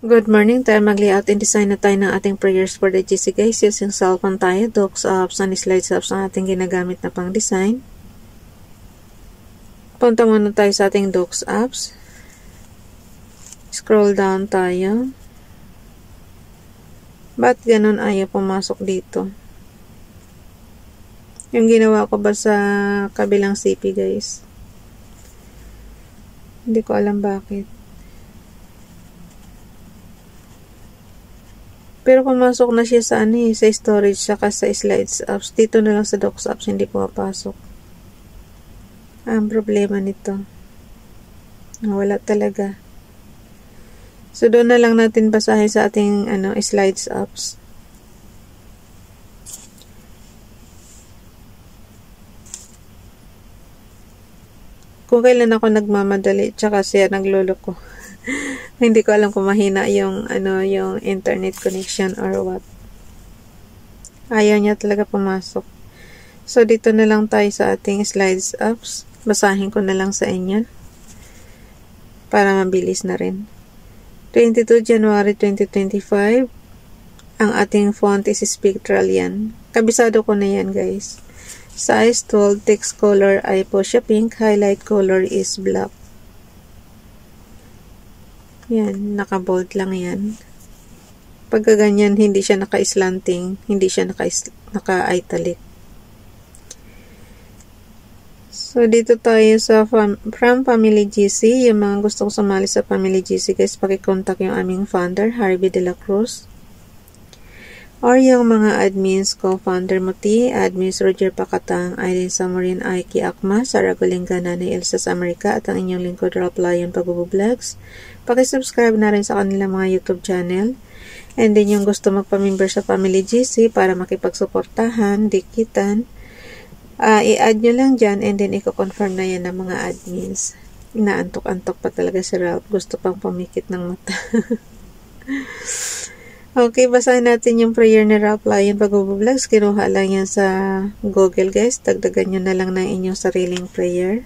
Good morning tayo. Mag-layout and design na tayo ng ating prayers for the GC guys. Using cellphone tayo, docs apps and slides apps ang ating ginagamit na pang design. Punta muna tayo sa ating docs apps. Scroll down tayo. Ba't ganun ayaw pumasok dito? Yung ginawa ko ba sa kabilang CP guys? Hindi ko alam bakit. Pero pumasok na siya sa sa storage saka sa slides apps. Dito na lang sa docs apps hindi pumapasok. Ang problema nito. Wala talaga. So doon na lang natin basahin sa ating slides apps. Kung kailan ako nagmamadali tsaka siya nagloloko. Hindi ko alam kung mahina yung yung internet connection or what. Ayaw niya talaga pumasok. So dito na lang tayo sa ating slides apps. Basahin ko na lang sa inyo para mabilis na rin. 22 January 2025. Ang ating font is spectral yan. Kabisado ko na yan guys. Size 12, text color ay po siya pink, highlight color is black. Yan, naka-bold lang yan. Pagka ganyan, hindi siya naka-slanting, hindi siya naka-italic. So, dito tayo sa from Family GC. Yung mga gustong sumali sa Family GC, guys, pakicontact yung aming founder, Harvey De La Cruz. Or yung mga admins ko, founder Muti, admins Roger Pacatang, Aileen Samorin, Aiki Akma, Sarah Golingga, Nanay Elsa sa Amerika, at ang inyong lingkod Ralph Lion Pagbubu-Vlogs. Pakisubscribe na rin sa kanilang mga YouTube channel. And then yung gusto magpa-member sa Family GC para makipagsuportahan, dikitan, i-add nyo lang dyan and then i-confirm na yan ng mga admins. Inaantok-antok pa talaga si Ralph. Gusto pang pumikit ng mata. Okay, basahin natin yung prayer ni Ralph Lion Pagbubu-Vlogs. Kinuha lang yan sa Google guys. Dagdagan nyo na lang ng inyong sariling prayer.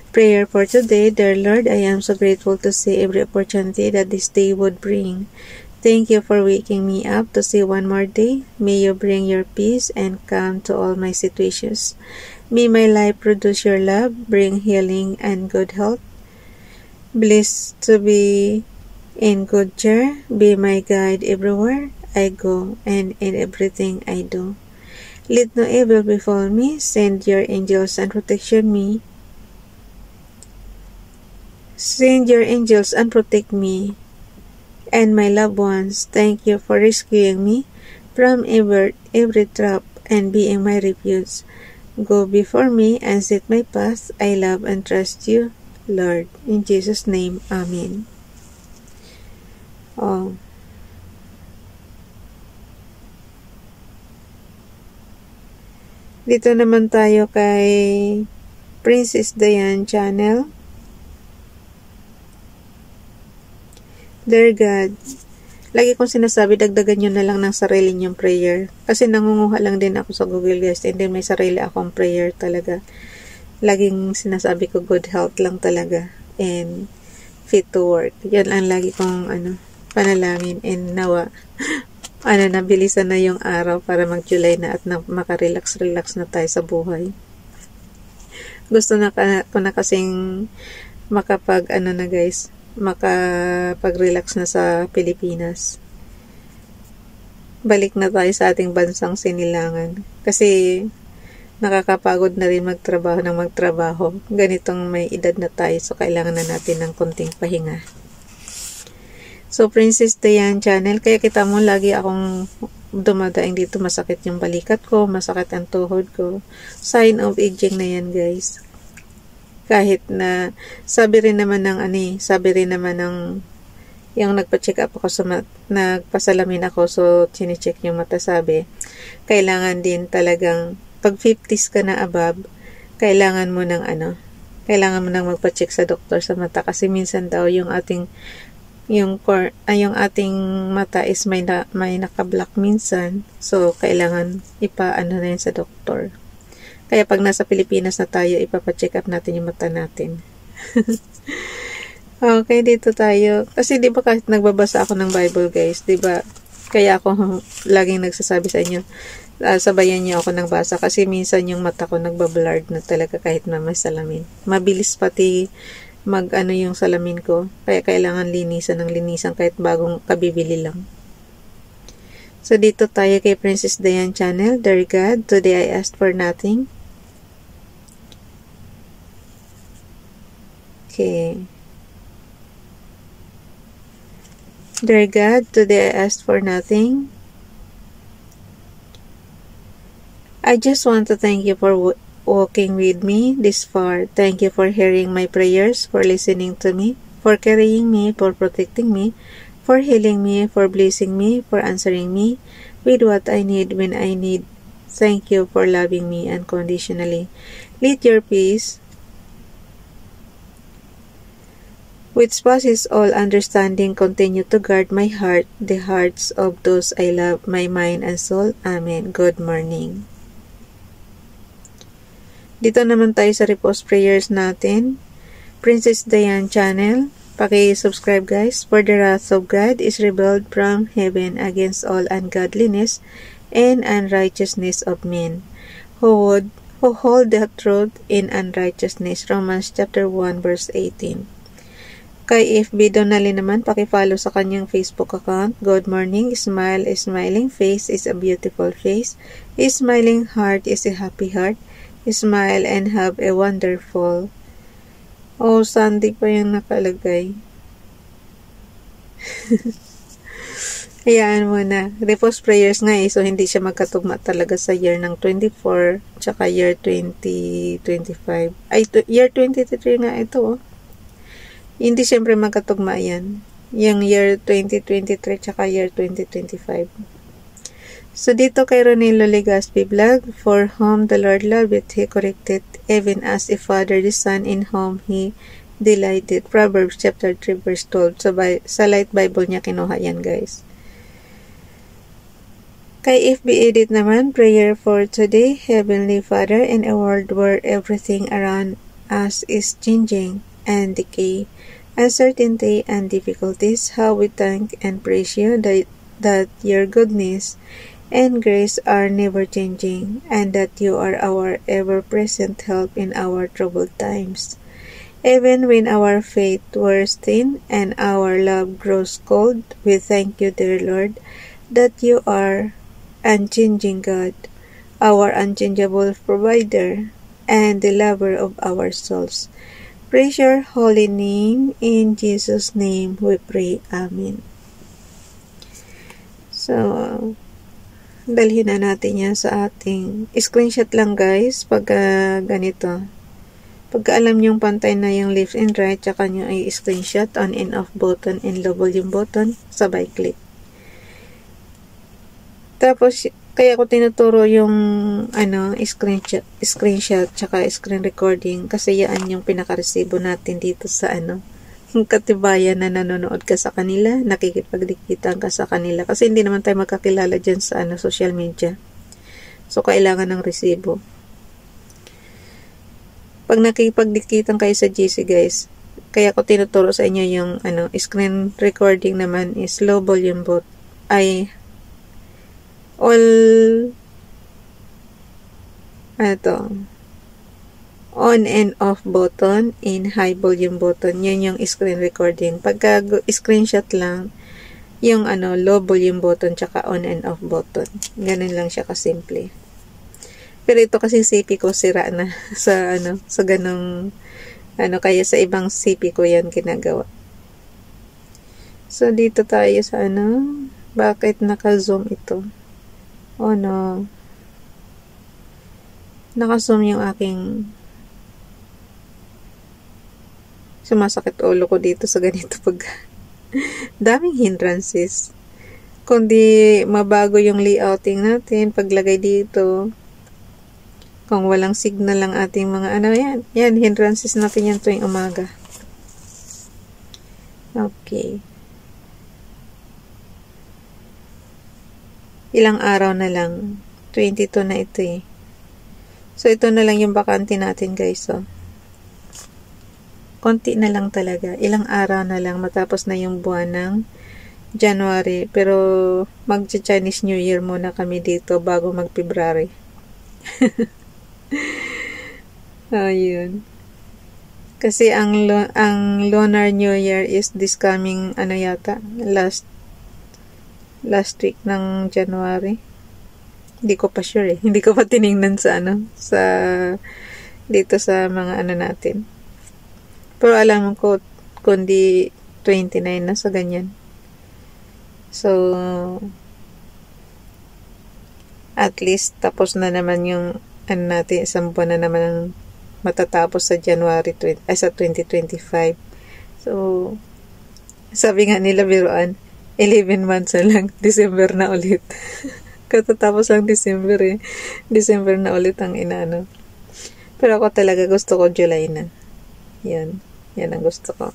Prayer for today. Dear Lord, I am so grateful to see every opportunity that this day would bring. Thank you for waking me up to see one more day. May you bring your peace and calm to all my situations. May my life produce your love, bring healing and good health. Blessed to be in good cheer, be my guide everywhere I go and in everything I do. Let no evil befall me, send your angels and protection me. Send your angels and protect me and my loved ones. Thank you for rescuing me from every trap and being my refuge. Go before me and set my path. I love and trust you, Lord. In Jesus' name, Amen. Oh. Dito naman tayo kay Princess Diane Channel. Dear God, lagi kong sinasabi, dagdagan nyo na lang ng sarili nyong prayer. Kasi nangunguha lang din ako sa Google guys, and then may sarili akong prayer talaga. Laging sinasabi ko, good health lang talaga. And fit to work. Yan ang lagi kong panalangin, and nawa nabilisan na yung araw para mag-July na at makarelax na tayo sa buhay. Gusto ko na kasing makapag-relax na sa Pilipinas. Balik na tayo sa ating bansang sinilangan. Kasi nakakapagod na rin magtrabaho. Ganitong may edad na tayo, so kailangan na natin ng konting pahinga. So, Princess Diane Channel, kaya kita mo lagi akong dumadaing dito, masakit yung balikat ko, masakit ang tuhod ko. Sign of aging na yan, guys. Kahit na, sabi rin naman ng yung nagpa-check up ako nagpasalamin ako, so chine-check yung mata, sabi, kailangan din talagang, pag 50s ka na above, kailangan mo ng magpa-check sa doktor sa mata, kasi minsan daw yung ating mata is may naka-black minsan. So, kailangan na yun sa doktor. Kaya pag nasa Pilipinas na tayo, ipapacheck up natin yung mata natin. Okay, dito tayo. Kasi di ba kahit nagbabasa ako ng Bible guys, di ba? Kaya ako laging nagsasabi sa inyo, sabayan niyo ako ng basa kasi minsan yung mata ko nagbablurred na talaga kahit na may salamin. Mabilis pati mag-ano yung salamin ko. Kaya kailangan linisan ng linisan kahit bagong kabibili lang. So, dito tayo kay Princess Diane Channel. Dear God, today I asked for nothing. Okay. Dear God, today I asked for nothing. I just want to thank you for walking with me this far. Thank you for hearing my prayers, for listening to me, for carrying me, for protecting me, for healing me, for blessing me, for answering me with what I need when I need. Thank you for loving me unconditionally. Let your peace, which passes all understanding, continue to guard my heart, the hearts of those I love, my mind and soul. Amen. Good morning. Dito naman tayo sa repose prayers natin. Princess Diane Channel. Paki-subscribe guys. For the wrath of God is rebelled from heaven against all ungodliness and unrighteousness of men, who hold the truth in unrighteousness. Romans chapter 1 verse 18. Kay FB Donali naman, paki-follow sa kanyang Facebook account. Good morning, smile, a smiling face is a beautiful face. A smiling heart is a happy heart. Smile and have a wonderful. Oh, Sunday pa yung nakalagay. Hayaan mo na. Repose prayers nga so hindi siya magkatugma talaga sa year ng 24 tsaka year 2025. Ay, year 2023 nga ito. Hindi siyempre magkatugma yan. Yung year 2023 tsaka year 2025. So, dito kay Ronilo Legaspi Vlog, for whom the Lord loveth, He corrected, even as a father the son in whom He delighted. Proverbs chapter 3 verse 12. So, sa Light Bible niya kinuha yan guys. Kay FB Edit naman, prayer for today. Heavenly Father, in a world where everything around us is changing and decay, uncertainty and difficulties, how we thank and praise you that your goodness and grace are never changing, and that you are our ever-present help in our troubled times. Even when our faith wears thin and our love grows cold, we thank you, dear Lord, that you are unchanging God, our unchangeable provider, and the lover of our souls. Praise your holy name. In Jesus' name we pray. Amen. So, dalhin na natin yan sa ating screenshot lang guys pag ganito. Pagka alam yung pantay na yung left and right, tsaka nyo ay screenshot, on and off button and low volume button, sabay click. Tapos, kaya ko tinuturo yung screenshot tsaka screen recording kasi yan yung pinaka-resibo natin dito sa katibayan na nanonood ka sa kanila, nakikipagdikitan ka sa kanila kasi hindi naman tayo magkakilala dyan sa social media. So, kailangan ng resibo. Pag nakikipagdikitan kayo sa GC guys, kaya ko tinuturo sa inyo yung screen recording naman is low volume button ay all on and off button in high volume button. Yun yung screen recording. Pagka screenshot lang, yung low volume button tsaka on and off button. Ganun lang siya kasimple. Pero ito kasi CP ko sira na sa sa ganung kaya sa ibang CP ko yan ginagawa. So dito tayo sa bakit naka-zoom ito? Oh no. Naka-zoom yung aking sumasakit ulo ko dito sa ganito pag daming hindrances. Kundi mabago yung layouting natin, paglagay dito. Kung walang signal lang ating mga yan, hindrances natin yan tuwing umaga. Okay. Ilang araw na lang. 22 na ito So, ito na lang yung bakante natin guys. konti na lang talaga. Ilang araw na lang matapos na yung buwan ng January. Pero mag-Chinese New Year muna kami dito bago mag-February. Ayun. Kasi ang Lunar New Year is this coming, yata, last week ng January. Hindi ko pa sure eh. Hindi ko pa tiningnan sa dito sa mga natin. Pero alam ko, kundi 29 na sa ganyan. So, at least tapos na naman yung natin, isang buwan na naman ang matatapos sa sa 2025. So, sabi nga nila biruan, 11 months na lang, December na ulit. Katatapos ang December eh. December na ulit ang inaano. Pero ako talaga gusto ko July na. Yan ang gusto ko.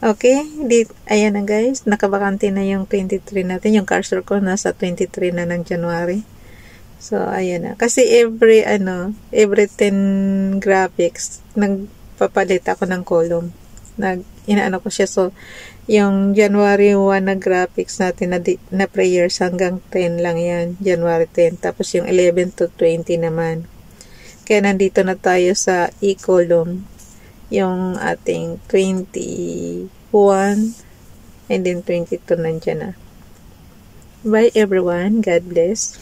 Okay, ayan na guys, nakabakante na yung 23 natin. Yung cursor ko nasa 23 na ng January. So, ayan na. Kasi every 10 graphics, nagpapalit ako ng column. Inaano ko siya. So, yung January 1 na graphics natin na prayers hanggang 10 lang yan. January 10. Tapos yung 11 to 20 naman. Kaya nandito na tayo sa e-column. Yung ating 21 and then 22 nandyan na. Bye everyone. God bless.